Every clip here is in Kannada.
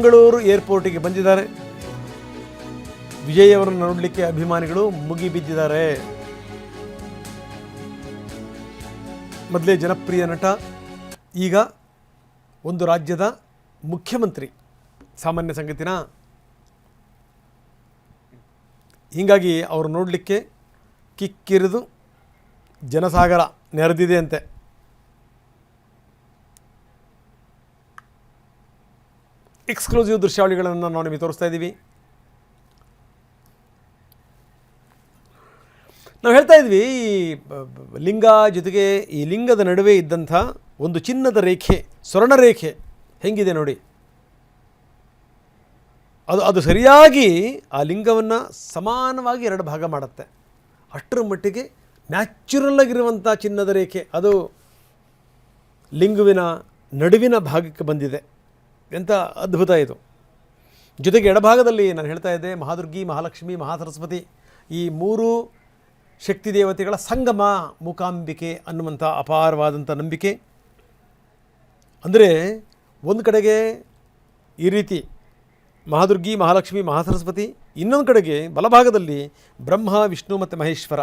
ಮಂಗಳೂರು ಏರ್ಪೋರ್ಟಿಗೆ ಬಂದಿದ್ದಾರೆ. ವಿಜಯ್ ಅವರನ್ನು ನೋಡಲಿಕ್ಕೆ ಅಭಿಮಾನಿಗಳು ಮುಗಿಬಿದ್ದಿದ್ದಾರೆ. ಮೊದಲೇ ಜನಪ್ರಿಯ ನಟ, ಈಗ ಒಂದು ರಾಜ್ಯದ ಮುಖ್ಯಮಂತ್ರಿ. ಸಾಮಾನ್ಯ ಸಂಗತಿನ. ಹೀಗಾಗಿ ಅವರು ನೋಡಲಿಕ್ಕೆ ಕಿಕ್ಕಿರಿದು ಜನಸಾಗರ ನೆರೆದಿದೆ ಅಂತೆ. ಎಕ್ಸ್ಕ್ಲೂಸಿವ್ ದೃಶ್ಯಾವಳಿಗಳನ್ನು ನಾವು ನಿಮಗೆ ತೋರಿಸ್ತಾ ಇದ್ದೀವಿ. ನಾವು ಹೇಳ್ತಾ ಇದ್ವಿ, ಈ ಲಿಂಗ ಜೊತೆಗೆ ಈ ಲಿಂಗದ ನಡುವೆ ಇದ್ದಂಥ ಒಂದು ಚಿನ್ನದ ರೇಖೆ, ಸ್ವರ್ಣರೇಖೆ ಹೆಂಗಿದೆ ನೋಡಿ. ಅದು ಸರಿಯಾಗಿ ಆ ಲಿಂಗವನ್ನು ಸಮಾನವಾಗಿ ಎರಡು ಭಾಗ ಮಾಡುತ್ತೆ. ಅಷ್ಟರ ಮಟ್ಟಿಗೆ ನ್ಯಾಚುರಲ್ ಆಗಿರುವಂಥ ಚಿನ್ನದ ರೇಖೆ ಅದು ಲಿಂಗುವಿನ ನಡುವಿನ ಭಾಗಕ್ಕೆ ಬಂದಿದೆ. ಎಂಥ ಅದ್ಭುತ ಇದು. ಜೊತೆಗೆ ಎಡಭಾಗದಲ್ಲಿ ನಾನು ಹೇಳ್ತಾ ಇದ್ದೆ, ಮಹಾದುರ್ಗಿ, ಮಹಾಲಕ್ಷ್ಮಿ, ಮಹಾಸರಸ್ವತಿ ಈ ಮೂರು ಶಕ್ತಿ ದೇವತೆಗಳ ಸಂಗಮ ಮೂಕಾಂಬಿಕೆ ಅನ್ನುವಂಥ ಅಪಾರವಾದಂಥ ನಂಬಿಕೆ. ಅಂದರೆ ಒಂದು ಕಡೆಗೆ ಈ ರೀತಿ ಮಹಾದುರ್ಗಿ, ಮಹಾಲಕ್ಷ್ಮಿ, ಮಹಾಸರಸ್ವತಿ, ಇನ್ನೊಂದು ಕಡೆಗೆ ಬಲಭಾಗದಲ್ಲಿ ಬ್ರಹ್ಮ, ವಿಷ್ಣು ಮತ್ತು ಮಹೇಶ್ವರ.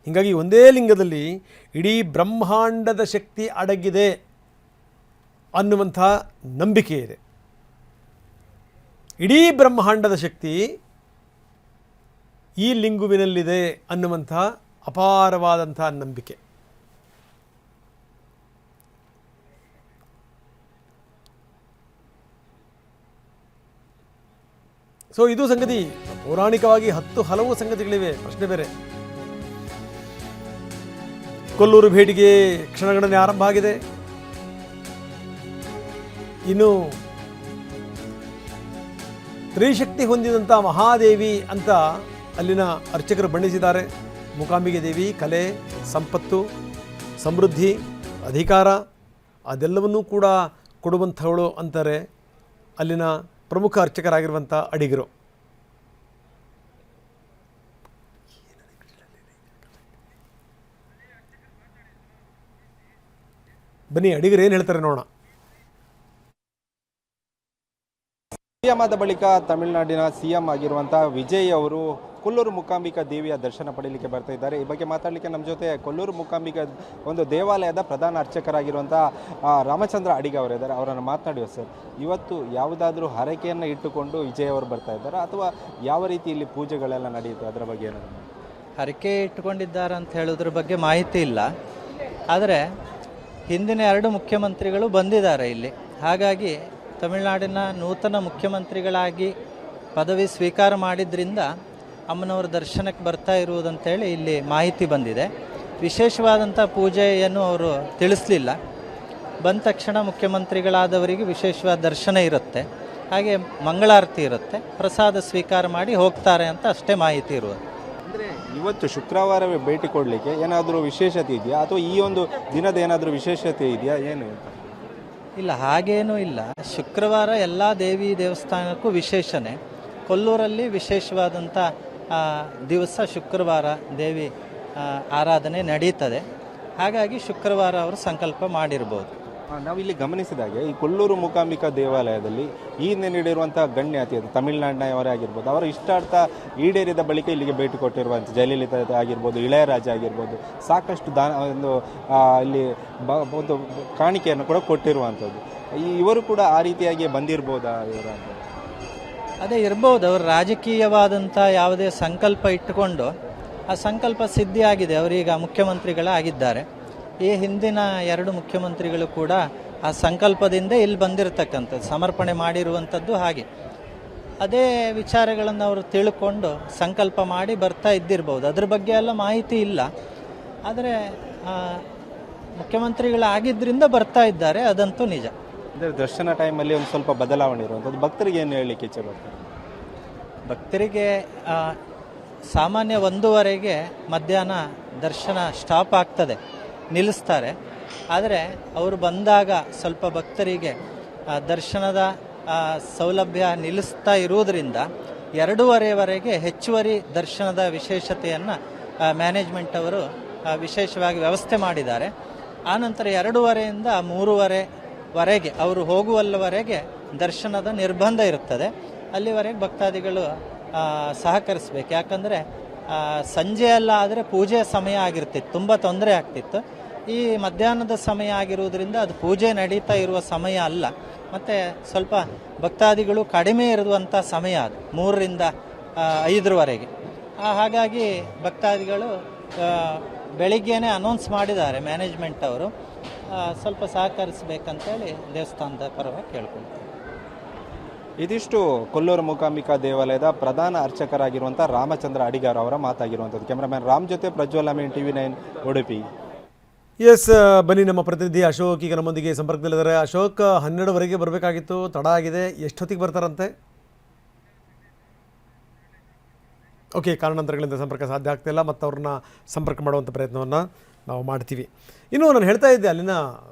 ಹೀಗಾಗಿ ಒಂದೇ ಲಿಂಗದಲ್ಲಿ ಇಡೀ ಬ್ರಹ್ಮಾಂಡದ ಶಕ್ತಿ ಅಡಗಿದೆ ಅನ್ನುವಂಥ ನಂಬಿಕೆ ಇದೆ. ಇಡೀ ಬ್ರಹ್ಮಾಂಡದ ಶಕ್ತಿ ಈ ಲಿಂಗುವಿನಲ್ಲಿದೆ ಅನ್ನುವಂಥ ಅಪಾರವಾದಂಥ ನಂಬಿಕೆ. ಸೊ ಇದು ಸಂಗತಿ. ಪೌರಾಣಿಕವಾಗಿ ಹಲವು ಸಂಗತಿಗಳಿವೆ, ಪ್ರಶ್ನೆ ಬೇರೆ. ಕೊಲ್ಲೂರು ಭೇಟಿಗೆ ಕ್ಷಣಗಣನೆ ಆರಂಭ ಆಗಿದೆ. ಇನ್ನು ತ್ರಿಶಕ್ತಿ ಹೊಂದಿದಂಥ ಮಹಾದೇವಿ ಅಂತ ಅಲ್ಲಿನ ಅರ್ಚಕರು ಬಣ್ಣಿಸಿದ್ದಾರೆ. ಮೂಕಾಂಬಿಕೆ ದೇವಿ ಕಲೆ, ಸಂಪತ್ತು, ಸಮೃದ್ಧಿ, ಅಧಿಕಾರ ಅದೆಲ್ಲವನ್ನೂ ಕೂಡ ಕೊಡುವಂಥವಳು ಅಂತಾರೆ ಅಲ್ಲಿನ ಪ್ರಮುಖ ಅರ್ಚಕರಾಗಿರುವಂಥ ಅಡಿಗರು. ಬನ್ನಿ ಅಡಿಗರು ಏನು ಹೇಳ್ತಾರೆ ನೋಡೋಣ. ಸಿಎಂ ಆದ ಬಳಿಕ ತಮಿಳುನಾಡಿನ ಸಿಎಂ ಆಗಿರುವಂತಹ ವಿಜಯ್ ಅವರು ಕೊಲ್ಲೂರು ಮೂಕಾಂಬಿಕಾ ದೇವಿಯ ದರ್ಶನ ಪಡೆಯಲಿಕ್ಕೆ ಬರ್ತಾ ಇದ್ದಾರೆ. ಈ ಬಗ್ಗೆ ಮಾತಾಡಲಿಕ್ಕೆ ನಮ್ಮ ಜೊತೆ ಕೊಲ್ಲೂರು ಮೂಕಾಂಬಿಕಾ ಒಂದು ದೇವಾಲಯದ ಪ್ರಧಾನ ಅರ್ಚಕರಾಗಿರುವಂಥ ರಾಮಚಂದ್ರ ಅಡಿಗ ಅವರಿದ್ದಾರೆ. ಅವರನ್ನು ಮಾತನಾಡುವ ಸರ್, ಇವತ್ತು ಯಾವುದಾದ್ರೂ ಹರಕೆಯನ್ನು ಇಟ್ಟುಕೊಂಡು ವಿಜಯ್ ಅವರು ಬರ್ತಾ ಇದ್ದಾರೆ ಅಥವಾ ಯಾವ ರೀತಿ ಇಲ್ಲಿ ಪೂಜೆಗಳೆಲ್ಲ ನಡೆಯುತ್ತೆ, ಅದರ ಬಗ್ಗೆ ಏನಾದ್ರು? ಹರಕೆ ಇಟ್ಟುಕೊಂಡಿದ್ದಾರೆ ಅಂತ ಹೇಳೋದ್ರ ಬಗ್ಗೆ ಮಾಹಿತಿ ಇಲ್ಲ. ಆದರೆ ಹಿಂದಿನ 2 ಮುಖ್ಯಮಂತ್ರಿಗಳು ಬಂದಿದ್ದಾರೆ ಇಲ್ಲಿ. ಹಾಗಾಗಿ ತಮಿಳುನಾಡಿನ ನೂತನ ಮುಖ್ಯಮಂತ್ರಿಗಳಾಗಿ ಪದವಿ ಸ್ವೀಕಾರ ಮಾಡಿದ್ರಿಂದ ಅಮ್ಮನವರ ದರ್ಶನಕ್ಕೆ ಬರ್ತಾ ಇರುವುದಂತೇಳಿ ಇಲ್ಲಿ ಮಾಹಿತಿ ಬಂದಿದೆ. ವಿಶೇಷವಾದಂಥ ಪೂಜೆಯನ್ನು ಅವರು ತಿಳಿಸಲಿಲ್ಲ. ಬಂದ ತಕ್ಷಣ ಮುಖ್ಯಮಂತ್ರಿಗಳಾದವರಿಗೆ ವಿಶೇಷವಾದ ದರ್ಶನ ಇರುತ್ತೆ, ಹಾಗೆ ಮಂಗಳಾರತಿ ಇರುತ್ತೆ, ಪ್ರಸಾದ ಸ್ವೀಕಾರ ಮಾಡಿ ಹೋಗ್ತಾರೆ ಅಂತ ಅಷ್ಟೇ ಮಾಹಿತಿ ಇರುವುದು. ಅಂದರೆ ಇವತ್ತು ಶುಕ್ರವಾರವೇ ಭೇಟಿ ಕೊಡಲಿಕ್ಕೆ ಏನಾದರೂ ವಿಶೇಷತೆ ಇದೆಯಾ ಅಥವಾ ಈ ಒಂದು ದಿನದ ಏನಾದರೂ ವಿಶೇಷತೆ ಇದೆಯಾ, ಏನು? ಇಲ್ಲ, ಹಾಗೇನೂ ಇಲ್ಲ. ಶುಕ್ರವಾರ ಎಲ್ಲ ದೇವಿ ದೇವಸ್ಥಾನಕ್ಕೂ ವಿಶೇಷನೇ. ಕೊಲ್ಲೂರಲ್ಲಿ ವಿಶೇಷವಾದಂಥ ದಿವಸ ಶುಕ್ರವಾರ ದೇವಿ ಆರಾಧನೆ ನಡೀತದೆ. ಹಾಗಾಗಿ ಶುಕ್ರವಾರ ಅವರು ಸಂಕಲ್ಪ ಮಾಡಿರ್ಬೋದು. ನಾವಿಲ್ಲಿ ಗಮನಿಸಿದಾಗೆ ಈ ಕೊಲ್ಲೂರು ಮೂಕಾಂಬಿಕಾ ದೇವಾಲಯದಲ್ಲಿ ಈ ನೀಡಿರುವಂಥ ಗಣ್ಯಾತಿ ಅದು ತಮಿಳುನಾಡಿನವರೇ ಆಗಿರ್ಬೋದು, ಅವರ ಇಷ್ಟಾರ್ಥ ಈಡೇರಿದ ಬಳಿಕ ಇಲ್ಲಿಗೆ ಭೇಟಿ ಕೊಟ್ಟಿರುವಂಥ ಜಯಲಲಿತಾ ಆಗಿರ್ಬೋದು, ಇಳೆಯರಾಜ ಆಗಿರ್ಬೋದು, ಸಾಕಷ್ಟು ಇಲ್ಲಿ ಒಂದು ಕಾಣಿಕೆಯನ್ನು ಕೂಡ ಕೊಟ್ಟಿರುವಂಥದ್ದು. ಇವರು ಕೂಡ ಆ ರೀತಿಯಾಗಿ ಬಂದಿರ್ಬೋದಾ ಇವರ? ಅದೇ ಇರ್ಬೋದು. ಅವರು ರಾಜಕೀಯವಾದಂಥ ಯಾವುದೇ ಸಂಕಲ್ಪ ಇಟ್ಟುಕೊಂಡು ಆ ಸಂಕಲ್ಪ ಸಿದ್ಧಿಯಾಗಿದೆ. ಅವರೀಗ ಮುಖ್ಯಮಂತ್ರಿಗಳಾಗಿದ್ದಾರೆ. ಈ ಹಿಂದಿನ 2 ಮುಖ್ಯಮಂತ್ರಿಗಳು ಕೂಡ ಆ ಸಂಕಲ್ಪದಿಂದ ಇಲ್ಲಿ ಬಂದಿರತಕ್ಕಂಥದ್ದು, ಸಮರ್ಪಣೆ ಮಾಡಿರುವಂಥದ್ದು. ಹಾಗೆ ಅದೇ ವಿಚಾರಗಳನ್ನು ಅವರು ತಿಳ್ಕೊಂಡು ಸಂಕಲ್ಪ ಮಾಡಿ ಬರ್ತಾ ಇದ್ದಿರ್ಬೋದು. ಅದ್ರ ಬಗ್ಗೆ ಎಲ್ಲ ಮಾಹಿತಿ ಇಲ್ಲ. ಆದರೆ ಮುಖ್ಯಮಂತ್ರಿಗಳಾಗಿದ್ದರಿಂದ ಬರ್ತಾ ಇದ್ದಾರೆ, ಅದಂತೂ ನಿಜ. ಅಂದರೆ ದರ್ಶನ ಟೈಮಲ್ಲಿ ಒಂದು ಸ್ವಲ್ಪ ಬದಲಾವಣೆ ಇರುವಂಥದ್ದು. ಭಕ್ತರಿಗೆ ಏನು ಹೇಳಲಿಕ್ಕೆ ಇಚ್ಛೆ ಬರ್ತಾರೆ? ಭಕ್ತರಿಗೆ ಸಾಮಾನ್ಯ 1:15ಗೆ ಮಧ್ಯಾಹ್ನ ದರ್ಶನ ಸ್ಟಾಪ್ ಆಗ್ತದೆ, ನಿಲ್ಲಿಸ್ತಾರೆ. ಆದರೆ ಅವರು ಬಂದಾಗ ಸ್ವಲ್ಪ ಭಕ್ತರಿಗೆ ದರ್ಶನದ ಸೌಲಭ್ಯ ನಿಲ್ಲಿಸ್ತಾ ಇರುವುದರಿಂದ 2:30ವರೆಗೆ ಹೆಚ್ಚುವರಿ ದರ್ಶನದ ವಿಶೇಷತೆಯನ್ನು ಮ್ಯಾನೇಜ್ಮೆಂಟ್ ಅವರು ವಿಶೇಷವಾಗಿ ವ್ಯವಸ್ಥೆ ಮಾಡಿದ್ದಾರೆ. ಆನಂತರ 2:30ಯಿಂದ 3:30ವರೆಗೆ ಅವರು ಹೋಗುವಲ್ಲವರೆಗೆ ದರ್ಶನದ ನಿರ್ಬಂಧ ಇರುತ್ತದೆ. ಅಲ್ಲಿವರೆಗೆ ಭಕ್ತಾದಿಗಳು ಸಹಕರಿಸಬೇಕು. ಯಾಕಂದರೆ ಸಂಜೆ ಎಲ್ಲ ಆದರೆ ಪೂಜೆ ಸಮಯ ಆಗಿರ್ತಿತ್ತು, ತುಂಬ ತೊಂದರೆ ಆಗ್ತಿತ್ತು. ಈ ಮಧ್ಯಾಹ್ನದ ಸಮಯ ಆಗಿರುವುದರಿಂದ ಅದು ಪೂಜೆ ನಡೀತಾ ಇರುವ ಸಮಯ ಅಲ್ಲ, ಮತ್ತು ಸ್ವಲ್ಪ ಭಕ್ತಾದಿಗಳು ಕಡಿಮೆ ಇರುವಂಥ ಸಮಯ ಅದು 3ರಿಂದ 5ರವರೆಗೆ. ಹಾಗಾಗಿ ಭಕ್ತಾದಿಗಳು ಬೆಳಿಗ್ಗೆನೇ ಅನೌನ್ಸ್ ಮಾಡಿದ್ದಾರೆ ಮ್ಯಾನೇಜ್ಮೆಂಟ್ ಅವರು, ಸ್ವಲ್ಪ ಸಹಕರಿಸಬೇಕಂತೇಳಿ ದೇವಸ್ಥಾನದ ಪರವಾಗಿ ಕೇಳ್ಕೊಳ್ತಾರೆ. ಇದಿಷ್ಟು ಕೊಲ್ಲೂರು ಮೂಕಾಂಬಿಕಾ ದೇವಾಲಯದ ಪ್ರಧಾನ ಅರ್ಚಕರಾಗಿರುವಂಥ ರಾಮಚಂದ್ರ ಅಡಿಗಾರ್ ಅವರ ಮಾತಾಗಿರುವಂಥದ್ದು. ಕ್ಯಾಮ್ರಾಮನ್ ರಾಮ್ ಜೊತೆ ಪ್ರಜ್ವಲ್ ಅಮೀನ್, TV9 ಉಡುಪಿ. ಎಸ್, ಬನ್ನಿ ನಮ್ಮ ಪ್ರತಿನಿಧಿ ಅಶೋಕ್ ಈಗ ನಮ್ಮೊಂದಿಗೆ ಸಂಪರ್ಕದಲ್ಲಿದ್ದಾರೆ. ಅಶೋಕ್, 12ವರೆಗೆ ಬರಬೇಕಾಗಿತ್ತು, ತಡ ಆಗಿದೆ, ಎಷ್ಟೊತ್ತಿಗೆ ಬರ್ತಾರಂತೆ? ಓಕೆ, ಕಾರಣಾಂತರಗಳಿಂದ ಸಂಪರ್ಕ ಸಾಧ್ಯ ಆಗ್ತಾಯಿಲ್ಲ, ಮತ್ತು ಅವ್ರನ್ನ ಸಂಪರ್ಕ ಮಾಡುವಂಥ ಪ್ರಯತ್ನವನ್ನು ನಾವು ಮಾಡ್ತೀವಿ. ಇನ್ನು ನಾನು ಹೇಳ್ತಾ ಇದ್ದೆ, ಅಲ್ಲಿನ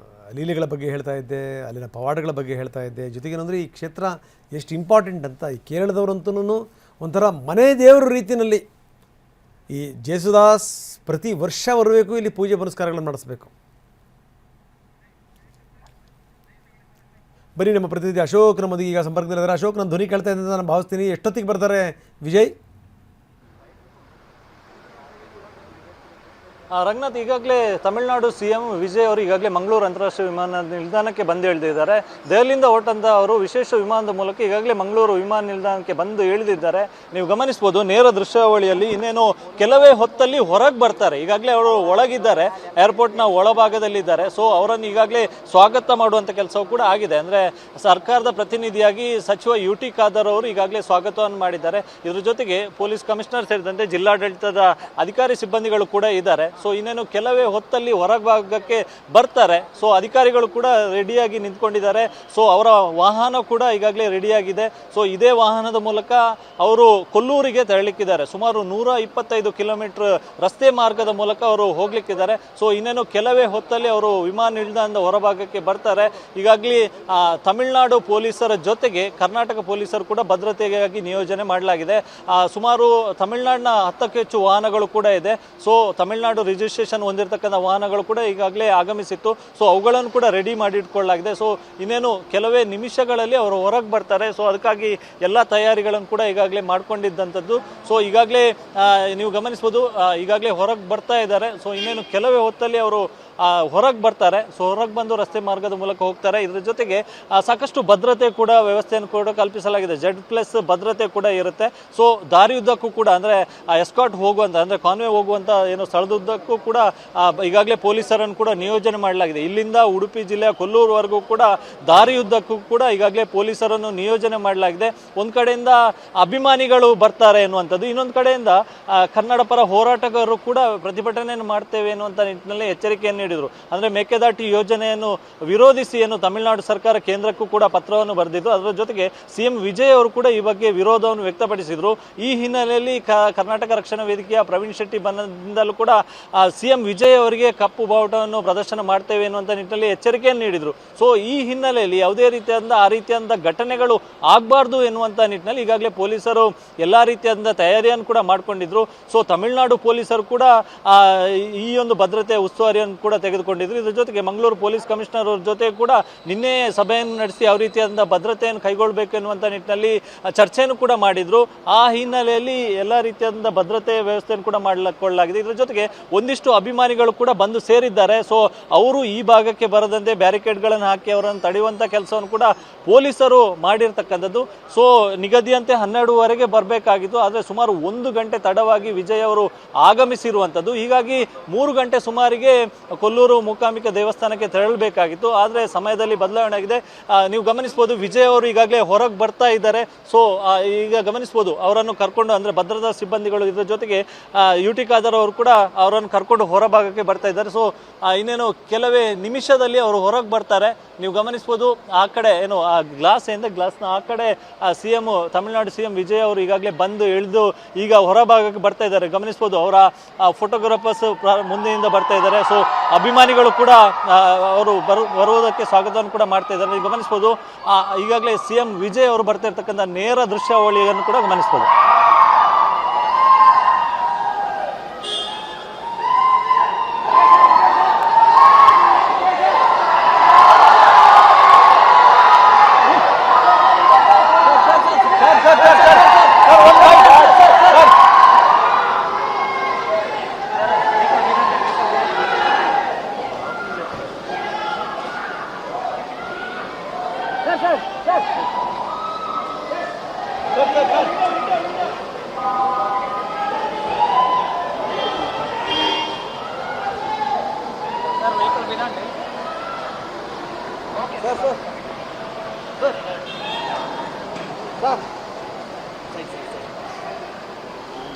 ಲೀಲೆಗಳ ಬಗ್ಗೆ ಹೇಳ್ತಾ ಇದ್ದೆ, ಅಲ್ಲಿನ ಪವಾಡಗಳ ಬಗ್ಗೆ ಹೇಳ್ತಾ ಇದ್ದೆ. ಜೊತೆಗೇನೆಂದರೆ ಈ ಕ್ಷೇತ್ರ ಎಷ್ಟು ಇಂಪಾರ್ಟೆಂಟ್ ಅಂತ, ಈ ಕೇರಳದವರಂತೂ ಒಂಥರ ಮನೆ ದೇವರ ರೀತಿಯಲ್ಲಿ ಈ ಜೇಸುದಾಸ್ ಪ್ರತಿ ವರ್ಷ ಬರಬೇಕು, ಇಲ್ಲಿ ಪೂಜೆ ಪುನಸ್ಕಾರಗಳನ್ನು ನಡೆಸಬೇಕು. ಬನ್ನಿ ನಮ್ಮ ಪ್ರತಿನಿಧಿ ಅಶೋಕ್ ನಮ್ಮೊಂದಿಗೆ ಈಗ ಸಂಪರ್ಕದಲ್ಲಿದ್ದಾರೆ. ಅಶೋಕ್, ನಾನು ಧ್ವನಿ ಕೇಳ್ತಾ ಇದ್ದಂತ ನಾನು ಭಾವಿಸ್ತೀನಿ. ಎಷ್ಟೊತ್ತಿಗೆ ಬರ್ತಾರೆ ವಿಜಯ್? ರಂಗನಾಥ್, ಈಗಾಗಲೇ ತಮಿಳುನಾಡು CM ವಿಜಯ್ ಅವರು ಈಗಾಗಲೇ ಮಂಗಳೂರು ಅಂತಾರಾಷ್ಟ್ರೀಯ ವಿಮಾನ ನಿಲ್ದಾಣಕ್ಕೆ ಬಂದು ಇಳಿದಿದ್ದಾರೆ. ದೆಹಲಿಯಿಂದ ಹೊರಟಂತ ಅವರು ವಿಶೇಷ ವಿಮಾನದ ಮೂಲಕ ಈಗಾಗಲೇ ಮಂಗಳೂರು ವಿಮಾನ ನಿಲ್ದಾಣಕ್ಕೆ ಬಂದು ಇಳಿದಿದ್ದಾರೆ. ನೀವು ಗಮನಿಸ್ಬೋದು ನೇರ ದೃಶ್ಯಾವಳಿಯಲ್ಲಿ. ಇನ್ನೇನು ಕೆಲವೇ ಹೊತ್ತಲ್ಲಿ ಹೊರಗೆ ಬರ್ತಾರೆ. ಈಗಾಗಲೇ ಅವರು ಒಳಗಿದ್ದಾರೆ, ಏರ್ಪೋರ್ಟ್ನ ಒಳಭಾಗದಲ್ಲಿದ್ದಾರೆ. ಸೊ ಅವರನ್ನು ಈಗಾಗಲೇ ಸ್ವಾಗತ ಮಾಡುವಂಥ ಕೆಲಸವೂ ಕೂಡ ಆಗಿದೆ. ಅಂದರೆ ಸರ್ಕಾರದ ಪ್ರತಿನಿಧಿಯಾಗಿ ಸಚಿವ UT ಖಾದರ್ ಅವರು ಈಗಾಗಲೇ ಸ್ವಾಗತವನ್ನು ಮಾಡಿದ್ದಾರೆ. ಇದ್ರ ಜೊತೆಗೆ ಪೊಲೀಸ್ ಕಮಿಷನರ್ ಸೇರಿದಂತೆ ಜಿಲ್ಲಾಡಳಿತದ ಅಧಿಕಾರಿ ಸಿಬ್ಬಂದಿಗಳು ಕೂಡ ಇದ್ದಾರೆ. ಸೊ ಇನ್ನೇನು ಕೆಲವೇ ಹೊತ್ತಲ್ಲಿ ಹೊರಭಾಗಕ್ಕೆ ಬರ್ತಾರೆ. ಸೊ ಅಧಿಕಾರಿಗಳು ಕೂಡ ರೆಡಿಯಾಗಿ ನಿಂತ್ಕೊಂಡಿದ್ದಾರೆ. ಸೊ ಅವರ ವಾಹನ ಕೂಡ ಈಗಾಗಲೇ ರೆಡಿಯಾಗಿದೆ. ಸೊ ಇದೇ ವಾಹನದ ಮೂಲಕ ಅವರು ಕೊಲ್ಲೂರಿಗೆ ತೆರಳಿಕ್ಕಿದ್ದಾರೆ. ಸುಮಾರು 125 ಕಿಲೋಮೀಟರ್ ರಸ್ತೆ ಮಾರ್ಗದ ಮೂಲಕ ಅವರು ಹೋಗ್ಲಿಕ್ಕಿದ್ದಾರೆ. ಸೊ ಇನ್ನೇನು ಕೆಲವೇ ಹೊತ್ತಲ್ಲಿ ಅವರು ವಿಮಾನ ನಿಲ್ದಾಣದ ಹೊರಭಾಗಕ್ಕೆ ಬರ್ತಾರೆ. ಈಗಾಗಲೇ ತಮಿಳುನಾಡು ಪೊಲೀಸರ ಜೊತೆಗೆ ಕರ್ನಾಟಕ ಪೊಲೀಸರು ಕೂಡ ಭದ್ರತೆಗಾಗಿ ನಿಯೋಜನೆ ಮಾಡಲಾಗಿದೆ. ಸುಮಾರು ತಮಿಳುನಾಡಿನ 10ಕ್ಕೂ ಹೆಚ್ಚು ವಾಹನಗಳು ಕೂಡ ಇದೆ. ಸೊ ತಮಿಳುನಾಡು ರಿಜಿಸ್ಟ್ರೇಷನ್ ಹೊಂದಿರತಕ್ಕಂಥ ವಾಹನಗಳು ಕೂಡ ಈಗಾಗಲೇ ಆಗಮಿಸಿತ್ತು. ಸೊ ಅವುಗಳನ್ನು ಕೂಡ ರೆಡಿ ಮಾಡಿಟ್ಕೊಳ್ಳಲಾಗಿದೆ. ಸೊ ಇನ್ನೇನು ಕೆಲವೇ ನಿಮಿಷಗಳಲ್ಲಿ ಅವರು ಹೊರಗೆ ಬರ್ತಾರೆ. ಸೊ ಅದಕ್ಕಾಗಿ ಎಲ್ಲ ತಯಾರಿಗಳನ್ನು ಕೂಡ ಈಗಾಗಲೇ ಮಾಡ್ಕೊಂಡಿದ್ದಂಥದ್ದು. ಸೊ ಈಗಾಗಲೇ ನೀವು ಗಮನಿಸ್ಬೋದು, ಈಗಾಗಲೇ ಹೊರಗೆ ಬರ್ತಾ ಇದ್ದಾರೆ. ಸೊ ಇನ್ನೇನು ಕೆಲವೇ ಹೊತ್ತಲ್ಲಿ ಅವರು ಹೊರಗೆ ಬರ್ತಾರೆ. ಸೊ ಹೊರಗೆ ಬಂದು ರಸ್ತೆ ಮಾರ್ಗದ ಮೂಲಕ ಹೋಗ್ತಾರೆ. ಇದರ ಜೊತೆಗೆ ಸಾಕಷ್ಟು ಭದ್ರತೆ ಕೂಡ ವ್ಯವಸ್ಥೆಯನ್ನು ಕೂಡ ಕಲ್ಪಿಸಲಾಗಿದೆ. Z+ ಭದ್ರತೆ ಕೂಡ ಇರುತ್ತೆ. ಸೊ ದಾರಿಯುದ್ದಕ್ಕೂ ಕೂಡ ಅಂದರೆ ಎಸ್ಕಾಟ್ ಹೋಗುವಂಥ, ಅಂದರೆ ಕಾನ್ವೆ ಹೋಗುವಂಥ ಏನು ಸ್ಥಳದುದ್ದಕ್ಕೂ ಕೂಡ ಈಗಾಗಲೇ ಪೊಲೀಸರನ್ನು ಕೂಡ ನಿಯೋಜನೆ ಮಾಡಲಾಗಿದೆ. ಇಲ್ಲಿಂದ ಉಡುಪಿ ಜಿಲ್ಲೆಯ ಕೊಲ್ಲೂರುವರೆಗೂ ಕೂಡ ದಾರಿಯುದ್ದಕ್ಕೂ ಕೂಡ ಈಗಾಗಲೇ ಪೊಲೀಸರನ್ನು ನಿಯೋಜನೆ ಮಾಡಲಾಗಿದೆ. ಒಂದು ಕಡೆಯಿಂದ ಅಭಿಮಾನಿಗಳು ಬರ್ತಾರೆ ಎನ್ನುವಂಥದ್ದು, ಇನ್ನೊಂದು ಕಡೆಯಿಂದ ಕನ್ನಡ ಪರ ಹೋರಾಟಗಾರರು ಕೂಡ ಪ್ರತಿಭಟನೆಯನ್ನು ಮಾಡ್ತೇವೆ ಎನ್ನುವಂಥ ನಿಟ್ಟಿನಲ್ಲಿ ಎಚ್ಚರಿಕೆಯನ್ನು ನೀಡಿದರು. ಅಂದರೆ ಮೇಕೆದಾಟು ಯೋಜನೆಯನ್ನು ವಿರೋಧಿಸಿ ಏನು ತಮಿಳುನಾಡು ಸರ್ಕಾರ ಕೇಂದ್ರಕ್ಕೂ ಕೂಡ ಪತ್ರವನ್ನು ಬರೆದಿದ್ರು. ಅದರ ಜೊತೆಗೆ CM ವಿಜಯ್ ಅವರು ಕೂಡ ಈ ಬಗ್ಗೆ ವಿರೋಧವನ್ನು ವ್ಯಕ್ತಪಡಿಸಿದರು. ಈ ಹಿನ್ನೆಲೆಯಲ್ಲಿ ಕರ್ನಾಟಕ ರಕ್ಷಣಾ ವೇದಿಕೆಯ ಪ್ರವೀಣ್ ಶೆಟ್ಟಿ ಬಂದಿಂದಲೂ ಕೂಡ CM ವಿಜಯ್ ಅವರಿಗೆ ಕಪ್ಪು ಬಾವುಟವನ್ನು ಪ್ರದರ್ಶನ ಮಾಡ್ತೇವೆ ಎನ್ನುವಂಥ ನಿಟ್ಟಿನಲ್ಲಿ ಎಚ್ಚರಿಕೆಯನ್ನು ನೀಡಿದರು. ಸೊ ಈ ಹಿನ್ನೆಲೆಯಲ್ಲಿ ಯಾವುದೇ ರೀತಿಯಾದ ಘಟನೆಗಳು ಆಗಬಾರ್ದು ಎನ್ನುವಂಥ ನಿಟ್ಟಿನಲ್ಲಿ ಈಗಾಗಲೇ ಪೊಲೀಸರು ಎಲ್ಲ ರೀತಿಯಾದ ತಯಾರಿಯನ್ನು ಕೂಡ ಮಾಡಿಕೊಂಡಿದ್ರು. ಸೊ ತಮಿಳುನಾಡು ಪೊಲೀಸರು ಕೂಡ ಈ ಒಂದು ಭದ್ರತೆ ಉಸ್ತುವಾರಿಯನ್ನು ಕೂಡ ತೆಗೆದುಕೊಂಡಿದ್ರು. ಇದರ ಜೊತೆಗೆ ಮಂಗಳೂರು ಪೊಲೀಸ್ ಕಮಿಷನರ್ ಅವ್ರ ಜೊತೆ ಕೂಡ ನಿನ್ನೆ ಸಭೆಯನ್ನು ನಡೆಸಿ ಯಾವ ರೀತಿಯಾದ ಭದ್ರತೆಯನ್ನು ಕೈಗೊಳ್ಳಬೇಕು ಎನ್ನುವಂಥ ನಿಟ್ಟಿನಲ್ಲಿ ಚರ್ಚೆಯನ್ನು ಕೂಡ ಮಾಡಿದ್ರು. ಆ ಹಿನ್ನೆಲೆಯಲ್ಲಿ ಎಲ್ಲ ರೀತಿಯಾದ ಭದ್ರತೆ ವ್ಯವಸ್ಥೆಯನ್ನು ಕೂಡ ಮಾಡಿಕೊಳ್ಳಲಾಗಿದೆ. ಇದರ ಜೊತೆಗೆ ಒಂದಿಷ್ಟು ಅಭಿಮಾನಿಗಳು ಕೂಡ ಬಂದು ಸೇರಿದ್ದಾರೆ. ಸೊ ಅವರು ಈ ಭಾಗಕ್ಕೆ ಬರದಂತೆ ಬ್ಯಾರಿಕೇಡ್ಗಳನ್ನು ಹಾಕಿ ಅವರನ್ನು ತಡೆಯುವಂಥ ಕೆಲಸವನ್ನು ಕೂಡ ಪೊಲೀಸರು ಮಾಡಿರ್ತಕ್ಕಂಥದ್ದು. ಸೊ ನಿಗದಿಯಂತೆ 12ವರೆಗೆ ಬರಬೇಕಾಗಿತ್ತು, ಆದರೆ ಸುಮಾರು 1 ಗಂಟೆ ತಡವಾಗಿ ವಿಜಯ್ ಅವರು ಆಗಮಿಸಿರುವಂಥದ್ದು. ಹೀಗಾಗಿ 3 ಗಂಟೆ ಸುಮಾರಿಗೆ ಕೊಲ್ಲೂರು ಮೂಕಾಂಬಿಕಾ ದೇವಸ್ಥಾನಕ್ಕೆ ತೆರಳಬೇಕಾಗಿತ್ತು. ಆದರೆ ಸಮಯದಲ್ಲಿ ಬದಲಾವಣೆ ಆಗಿದೆ. ನೀವು ಗಮನಿಸ್ಬೋದು, ವಿಜಯ್ ಅವರು ಈಗಾಗಲೇ ಹೊರಗೆ ಬರ್ತಾ ಇದ್ದಾರೆ. ಸೊ ಈಗ ಗಮನಿಸ್ಬೋದು, ಅವರನ್ನು ಕರ್ಕೊಂಡು, ಅಂದರೆ ಭದ್ರತಾ ಸಿಬ್ಬಂದಿಗಳು, ಇದರ ಜೊತೆಗೆ UT ಖಾದರ್ ಅವರು ಕೂಡ ಅವರನ್ನು ಕರ್ಕೊಂಡು ಹೊರಭಾಗಕ್ಕೆ ಬರ್ತಾ ಇದ್ದಾರೆ. ಸೊ ಇನ್ನೇನು ಕೆಲವೇ ನಿಮಿಷದಲ್ಲಿ ಅವರು ಹೊರಗೆ ಬರ್ತಾರೆ. ನೀವು ಗಮನಿಸ್ಬೋದು, ಆ ಕಡೆ ಏನು ಆ ಗ್ಲಾಸ್ನ ಆ ಕಡೆ ತಮಿಳುನಾಡು CM ವಿಜಯ್ ಅವರು ಈಗಾಗಲೇ ಬಂದು ಇಳಿದು ಈಗ ಹೊರಭಾಗಕ್ಕೆ ಬರ್ತಾ ಇದ್ದಾರೆ. ಗಮನಿಸ್ಬೋದು, ಅವರ ಫೋಟೋಗ್ರಾಫರ್ಸ್ ಮುಂದೆಯಿಂದ ಬರ್ತಾ ಇದ್ದಾರೆ. ಸೊ ಅಭಿಮಾನಿಗಳು ಕೂಡ ಅವರು ಬರುವುದಕ್ಕೆ ಸ್ವಾಗತವನ್ನು ಕೂಡ ಮಾಡ್ತಾ ಇದ್ದಾರೆ. ನೀವು ಗಮನಿಸ್ಬೋದು, ಈಗಾಗಲೇ CM ವಿಜಯ್ ಅವರು ಬರ್ತಾ ಇರ್ತಕ್ಕಂಥ ನೇರ ದೃಶ್ಯಾವಳಿಯನ್ನು ಕೂಡ ಗಮನಿಸ್ಬೋದು.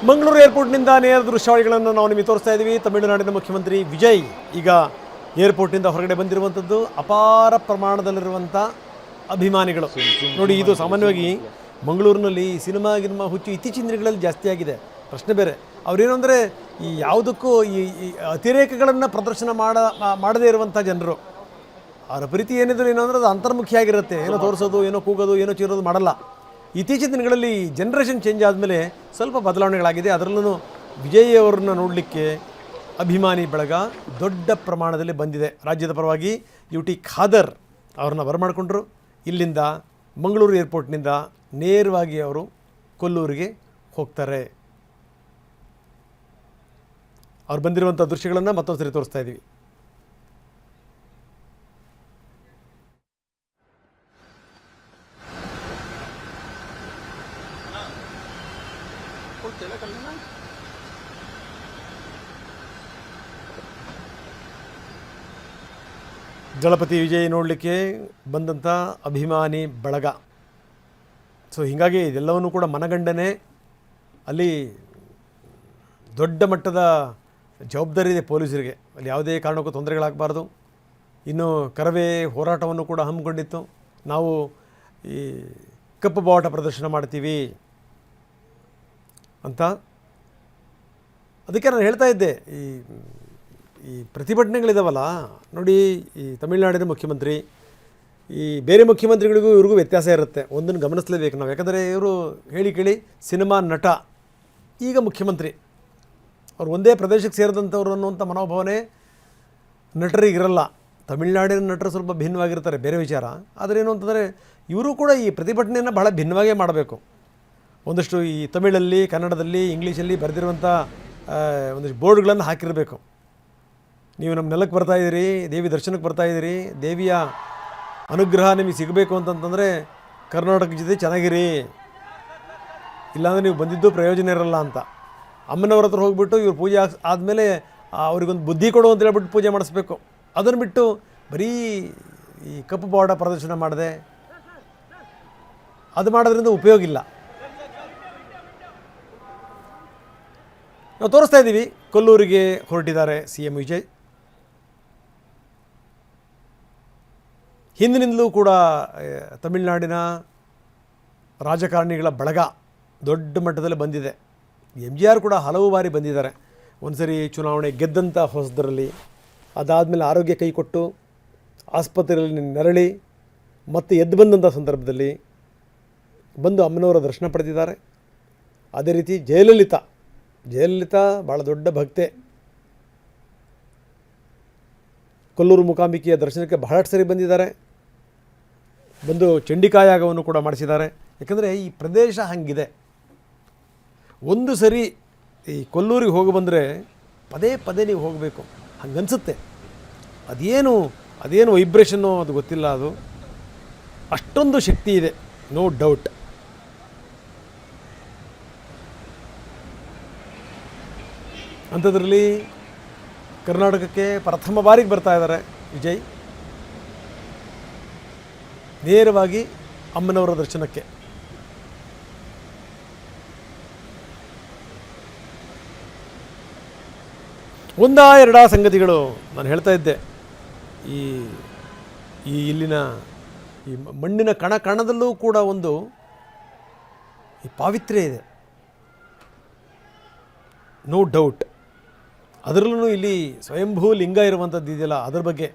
ಮಂಗಳೂರು ಏರ್ಪೋರ್ಟ್ನಿಂದ ನೇರ ದೃಶ್ಯಾವಳಿಗಳನ್ನು ನಾವು ನಿಮಗೆ ತೋರಿಸ್ತಾ ಇದ್ದೀವಿ. ತಮಿಳುನಾಡಿನ ಮುಖ್ಯಮಂತ್ರಿ ವಿಜಯ್ ಈಗ ಏರ್ಪೋರ್ಟ್ನಿಂದ ಹೊರಗಡೆ ಬಂದಿರುವಂಥದ್ದು. ಅಪಾರ ಪ್ರಮಾಣದಲ್ಲಿರುವಂಥ ಅಭಿಮಾನಿಗಳು ನೋಡಿ. ಇದು ಸಾಮಾನ್ಯವಾಗಿ ಮಂಗಳೂರಿನಲ್ಲಿ ಸಿನಿಮಾ ಹುಚ್ಚು ಇತ್ತೀಚಿನ ದಿನಗಳಲ್ಲಿ ಜಾಸ್ತಿ ಆಗಿದೆ, ಪ್ರಶ್ನೆ ಬೇರೆ. ಅವರೇನು ಅಂದರೆ ಈ ಯಾವುದಕ್ಕೂ ಈ ಅತಿರೇಕಗಳನ್ನು ಪ್ರದರ್ಶನ ಮಾಡದೇ ಇರುವಂಥ ಜನರು. ಅವರ ಪ್ರೀತಿ ಏನಿದ್ರು ಏನೋ ಅಂದರೆ ಅದು ಅಂತರ್ಮುಖಿಯಾಗಿರುತ್ತೆ. ಏನೋ ತೋರಿಸೋದು, ಏನೋ ಕೂಗೋದು, ಏನೋ ಚೀರೋದು ಮಾಡಲ್ಲ. ಇತ್ತೀಚಿನ ದಿನಗಳಲ್ಲಿ ಜನ್ರೇಷನ್ ಚೇಂಜ್ ಆದಮೇಲೆ ಸ್ವಲ್ಪ ಬದಲಾವಣೆಗಳಾಗಿದೆ. ಅದರಲ್ಲೂ ವಿಜಯ್ ಅವ್ರನ್ನ ನೋಡಲಿಕ್ಕೆ ಅಭಿಮಾನಿ ಬಳಗ ದೊಡ್ಡ ಪ್ರಮಾಣದಲ್ಲಿ ಬಂದಿದೆ. ರಾಜ್ಯದ ಪರವಾಗಿ ಯು ಟಿ ಖಾದರ್ ಅವ್ರನ್ನ ಬರಮಾಡಿಕೊಂಡ್ರು. ಇಲ್ಲಿಂದ ಮಂಗಳೂರು ಏರ್ಪೋರ್ಟ್ನಿಂದ ನೇರವಾಗಿ ಅವರು ಕೊಲ್ಲೂರಿಗೆ ಹೋಗ್ತಾರೆ. ಅವ್ರು ಬಂದಿರುವಂಥ ದೃಶ್ಯಗಳನ್ನು ಮತ್ತೊಂದು ಸರಿ ತೋರಿಸ್ತಾ ಇದ್ದೀವಿ. ದಳಪತಿ ವಿಜಯ್ ನೋಡಲಿಕ್ಕೆ ಬಂದಂಥ ಅಭಿಮಾನಿ ಬಳಗ. ಸೊ ಹೀಗಾಗಿ ಇದೆಲ್ಲವನ್ನೂ ಕೂಡ ಮನಗಂಡನೆ. ಅಲ್ಲಿ ದೊಡ್ಡ ಮಟ್ಟದ ಜವಾಬ್ದಾರಿ ಇದೆ ಪೊಲೀಸರಿಗೆ. ಅಲ್ಲಿ ಯಾವುದೇ ಕಾರಣಕ್ಕೂ ತೊಂದರೆಗಳಾಗಬಾರ್ದು. ಇನ್ನು ಕರವೇ ಹೋರಾಟವನ್ನು ಕೂಡ ಹಮ್ಮಿಕೊಂಡಿತ್ತು. ನಾವು ಈ ಕಪ್ಪು ಬಾವುಟ ಪ್ರದರ್ಶನ ಮಾಡ್ತೀವಿ ಅಂತ. ಅದಕ್ಕೆ ನಾನು ಹೇಳ್ತಾ ಇದ್ದೆ, ಈ ಪ್ರತಿಭಟನೆಗಳಿದಾವಲ್ಲ ನೋಡಿ, ಈ ತಮಿಳುನಾಡಿನ ಮುಖ್ಯಮಂತ್ರಿ ಈ ಬೇರೆ ಮುಖ್ಯಮಂತ್ರಿಗಳಿಗೂ ಇವ್ರಿಗೂ ವ್ಯತ್ಯಾಸ ಇರುತ್ತೆ. ಒಂದನ್ನು ಗಮನಿಸಲೇಬೇಕು ನಾವು. ಯಾಕಂದರೆ ಇವರು ಹೇಳಿ ಕೇಳಿ ಸಿನಿಮಾ ನಟ, ಈಗ ಮುಖ್ಯಮಂತ್ರಿ. ಅವ್ರು ಒಂದೇ ಪ್ರದೇಶಕ್ಕೆ ಸೇರಿದಂಥವ್ರು ಅನ್ನುವಂಥ ಮನೋಭಾವನೆ ನಟರಿಗಿರಲ್ಲ. ತಮಿಳುನಾಡಿನ ನಟರು ಸ್ವಲ್ಪ ಭಿನ್ನವಾಗಿರ್ತಾರೆ, ಬೇರೆ ವಿಚಾರ. ಆದರೆ ಏನು ಅಂತಂದರೆ ಇವರು ಕೂಡ ಈ ಪ್ರತಿಭಟನೆಯನ್ನು ಬಹಳ ಭಿನ್ನವಾಗೇ ಮಾಡಬೇಕು. ಒಂದಷ್ಟು ಈ ತಮಿಳಲ್ಲಿ, ಕನ್ನಡದಲ್ಲಿ, ಇಂಗ್ಲೀಷಲ್ಲಿ ಬರೆದಿರುವಂಥ ಒಂದಷ್ಟು ಬೋರ್ಡ್ಗಳನ್ನು ಹಾಕಿರಬೇಕು. ನೀವು ನಮ್ಮ ನೆಲಕ್ಕೆ ಬರ್ತಾಯಿದ್ದೀರಿ, ದೇವಿ ದರ್ಶನಕ್ಕೆ ಬರ್ತಾಯಿದ್ದೀರಿ, ದೇವಿಯ ಅನುಗ್ರಹ ನಿಮಗೆ ಸಿಗಬೇಕು ಅಂತಂತಂದರೆ ಕರ್ನಾಟಕ ಜೊತೆ ಚೆನ್ನಾಗಿರಿ, ಇಲ್ಲಾಂದರೆ ನೀವು ಬಂದಿದ್ದು ಪ್ರಯೋಜನ ಇರಲ್ಲ ಅಂತ. ಅಮ್ಮನವ್ರ ಹತ್ರ ಹೋಗ್ಬಿಟ್ಟು ಇವ್ರು ಪೂಜೆ ಆದಮೇಲೆ ಅವ್ರಿಗೊಂದು ಬುದ್ಧಿ ಕೊಡು ಅಂತ ಹೇಳ್ಬಿಟ್ಟು ಪೂಜೆ ಮಾಡಿಸ್ಬೇಕು. ಅದನ್ನು ಬಿಟ್ಟು ಬರೀ ಈ ಕಪ್ಪು ಬಾವುಟ ಪ್ರದರ್ಶನ ಮಾಡಿದೆ, ಅದು ಮಾಡೋದ್ರಿಂದ ಉಪಯೋಗ ಇಲ್ಲ. ನಾವು ತೋರಿಸ್ತಾ ಇದ್ದೀವಿ, ಕೊಲ್ಲೂರಿಗೆ ಹೊರಟಿದ್ದಾರೆ CM ವಿಜಯ್. ಹಿಂದಿನಿಂದಲೂ ಕೂಡ ತಮಿಳುನಾಡಿನ ರಾಜಕಾರಣಿಗಳ ಬಳಗ ದೊಡ್ಡ ಮಟ್ಟದಲ್ಲಿ ಬಂದಿದೆ. MGR ಕೂಡ ಹಲವು ಬಾರಿ ಬಂದಿದ್ದಾರೆ. ಒಂದು ಸರಿ ಚುನಾವಣೆ ಗೆದ್ದಂಥ ಹೊಸದರಲ್ಲಿ, ಅದಾದಮೇಲೆ ಆರೋಗ್ಯ ಕೈ ಕೊಟ್ಟು ಆಸ್ಪತ್ರೆಯಲ್ಲಿ ನರಳಿ ಮತ್ತೆ ಎದ್ದು ಬಂದಂಥ ಸಂದರ್ಭದಲ್ಲಿ ಬಂದು ಅಮ್ಮನವರ ದರ್ಶನ ಪಡೆದಿದ್ದಾರೆ. ಅದೇ ರೀತಿ ಜಯಲಲಿತಾ ಭಾಳ ದೊಡ್ಡ ಭಕ್ತೆ. ಕೊಲ್ಲೂರು ಮೂಕಾಂಬಿಕೆಯ ದರ್ಶನಕ್ಕೆ ಬಹಳಷ್ಟು ಸರಿ ಬಂದಿದ್ದಾರೆ. ಬಂದು ಚಂಡಿಕಾಯಾಗವನ್ನು ಕೂಡ ಮಾಡಿಸಿದ್ದಾರೆ. ಯಾಕಂದರೆ ಈ ಪ್ರದೇಶ ಹಂಗಿದೆ. ಒಂದು ಸರಿ ಈ ಕೊಲ್ಲೂರಿಗೆ ಹೋಗಿ ಬಂದರೆ ಪದೇ ಪದೇ ನೀವು ಹೋಗಬೇಕು ಹಂಗನ್ಸುತ್ತೆ. ಅದೇನು ವೈಬ್ರೇಷನ್ನು ಅದು ಗೊತ್ತಿಲ್ಲ. ಅದು ಅಷ್ಟೊಂದು ಶಕ್ತಿ ಇದೆ, ನೋ ಡೌಟ್. ಅಂಥದ್ರಲ್ಲಿ ಕರ್ನಾಟಕಕ್ಕೆ ಪ್ರಥಮ ಬಾರಿಗೆ ಬರ್ತಾ ಇದ್ದಾರೆ ವಿಜಯ್, ನೇರವಾಗಿ ಅಮ್ಮನವರ ದರ್ಶನಕ್ಕೆ. ಎರಡಾ ಸಂಗತಿಗಳು ನಾನು ಹೇಳ್ತಾ ಇದ್ದೆ. ಈ ಇಲ್ಲಿನ ಈ ಮಣ್ಣಿನ ಕಣದಲ್ಲೂ ಕೂಡ ಒಂದು ಈ ಪಾವಿತ್ರ್ಯ ಇದೆ, ನೋ ಡೌಟ್. ಅದರಲ್ಲೂ ಇಲ್ಲಿ ಸ್ವಯಂಭೂ ಲಿಂಗ ಇರುವಂಥದ್ದು ಇದೆಯಲ್ಲ, ಅದ್ರ ಬಗ್ಗೆ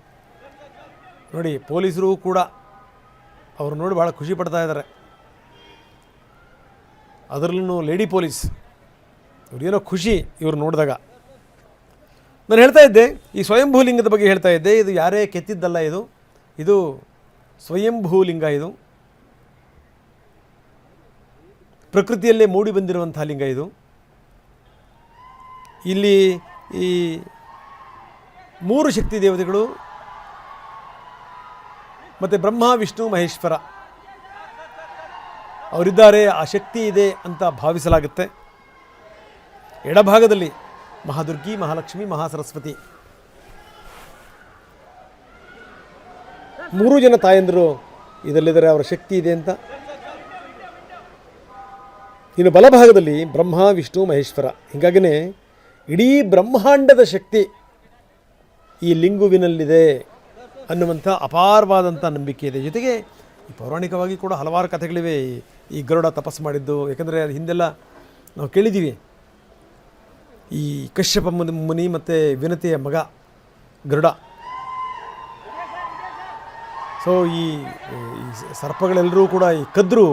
ನೋಡಿ. ಪೊಲೀಸರು ಕೂಡ ಅವರು ನೋಡಿ ಭಾಳ ಖುಷಿ ಪಡ್ತಾ ಇದ್ದಾರೆ. ಅದರಲ್ಲೂ ಲೇಡಿ ಪೊಲೀಸ್ ಇವ್ರೇನೋ ಖುಷಿ ಇವ್ರು ನೋಡಿದಾಗ. ನಾನು ಹೇಳ್ತಾ ಇದ್ದೆ, ಈ ಸ್ವಯಂಭೂಲಿಂಗದ ಬಗ್ಗೆ ಹೇಳ್ತಾ ಇದ್ದೆ. ಇದು ಯಾರೇ ಕೆತ್ತಿದ್ದಲ್ಲ, ಇದು ಸ್ವಯಂಭೂಲಿಂಗ. ಇದು ಪ್ರಕೃತಿಯಲ್ಲೇ ಮೂಡಿ ಬಂದಿರುವಂಥ ಲಿಂಗ. ಇದು ಇಲ್ಲಿ ಈ 3 ಶಕ್ತಿ ದೇವತೆಗಳು ಮತ್ತು ಬ್ರಹ್ಮ, ವಿಷ್ಣು, ಮಹೇಶ್ವರ ಅವರಿದ್ದಾರೆ. ಆ ಶಕ್ತಿ ಇದೆ ಅಂತ ಭಾವಿಸಲಾಗುತ್ತೆ. ಎಡಭಾಗದಲ್ಲಿ ಮಹಾದುರ್ಗಿ, ಮಹಾಲಕ್ಷ್ಮಿ, ಮಹಾಸರಸ್ವತಿ 3 ಜನ ತಾಯಂದರು ಇದರಲ್ಲಿದ್ದಾರೆ. ಅವರ ಶಕ್ತಿ ಇದೆ ಅಂತ. ಇನ್ನು ಬಲಭಾಗದಲ್ಲಿ ಬ್ರಹ್ಮ ವಿಷ್ಣು ಮಹೇಶ್ವರ. ಹೀಗಾಗಿಯೇ ಇಡೀ ಬ್ರಹ್ಮಾಂಡದ ಶಕ್ತಿ ಈ ಲಿಂಗುವಿನಲ್ಲಿದೆ ಅನ್ನುವಂಥ ಅಪಾರವಾದಂಥ ನಂಬಿಕೆ ಇದೆ. ಜೊತೆಗೆ ಈ ಪೌರಾಣಿಕವಾಗಿ ಕೂಡ ಹಲವಾರು ಕಥೆಗಳಿವೆ. ಈ ಗರುಡ ತಪಸ್ಸು ಮಾಡಿದ್ದು, ಯಾಕಂದರೆ ಅದು ಹಿಂದೆಲ್ಲ ನಾವು ಕೇಳಿದ್ದೀವಿ. ಈ ಕಶ್ಯಪ ಮುನಿ ಮತ್ತು ವಿನತೆಯ ಮಗ ಗರುಡ. ಸೊ ಈ ಸರ್ಪಗಳೆಲ್ಲರೂ ಕೂಡ ಈ ಕದ್ರು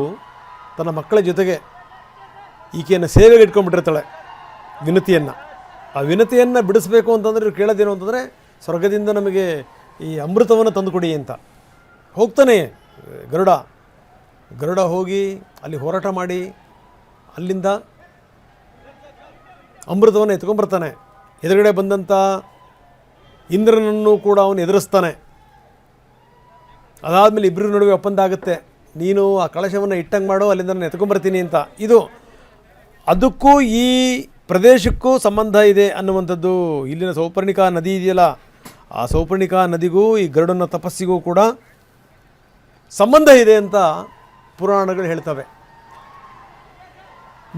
ತನ್ನ ಮಕ್ಕಳ ಜೊತೆಗೆ ಈಕೆಯನ್ನು ಸೇವೆಗೆ ಇಟ್ಕೊಂಡ್ಬಿಟ್ಟಿರ್ತಾಳೆ ವಿನತಿಯನ್ನು. ಆ ವಿನತಿಯನ್ನು ಬಿಡಿಸ್ಬೇಕು ಅಂತಂದರೆ ಇವ್ರು ಕೇಳೋದೇನು ಅಂತಂದರೆ, ಸ್ವರ್ಗದಿಂದ ನಮಗೆ ಈ ಅಮೃತವನ್ನು ತಂದುಕೊಡಿ ಅಂತ ಹೋಗ್ತಾನೆ ಗರುಡ ಹೋಗಿ ಅಲ್ಲಿ ಹೋರಾಟ ಮಾಡಿ ಅಲ್ಲಿಂದ ಅಮೃತವನ್ನು ಎತ್ಕೊಂಡ್ಬರ್ತಾನೆ. ಎದುರುಗಡೆ ಬಂದಂಥ ಇಂದ್ರನನ್ನು ಕೂಡ ಅವನು ಎದುರಿಸ್ತಾನೆ. ಅದಾದಮೇಲೆ ಇಬ್ಬರ ನಡುವೆ ಒಪ್ಪಂದ ಆಗುತ್ತೆ, ನೀನು ಆ ಕಳಶವನ್ನು ಇಟ್ಟಂಗೆ ಮಾಡು, ಅಲ್ಲಿಂದ ನಾನು ಎತ್ಕೊಂಡ್ಬರ್ತೀನಿ ಅಂತ. ಇದು ಅದಕ್ಕೂ ಈ ಪ್ರದೇಶಕ್ಕೂ ಸಂಬಂಧ ಇದೆ ಅನ್ನುವಂಥದ್ದು. ಇಲ್ಲಿನ ಸೌಪರ್ಣಿಕಾ ನದಿ ಇದೆಯಲ್ಲ, ಆ ಸೌಪರ್ಣಿಕಾ ನದಿಗೂ ಈ ಗರುಡನ ತಪಸ್ಸಿಗೂ ಕೂಡ ಸಂಬಂಧ ಇದೆ ಅಂತ ಪುರಾಣಗಳು ಹೇಳ್ತವೆ.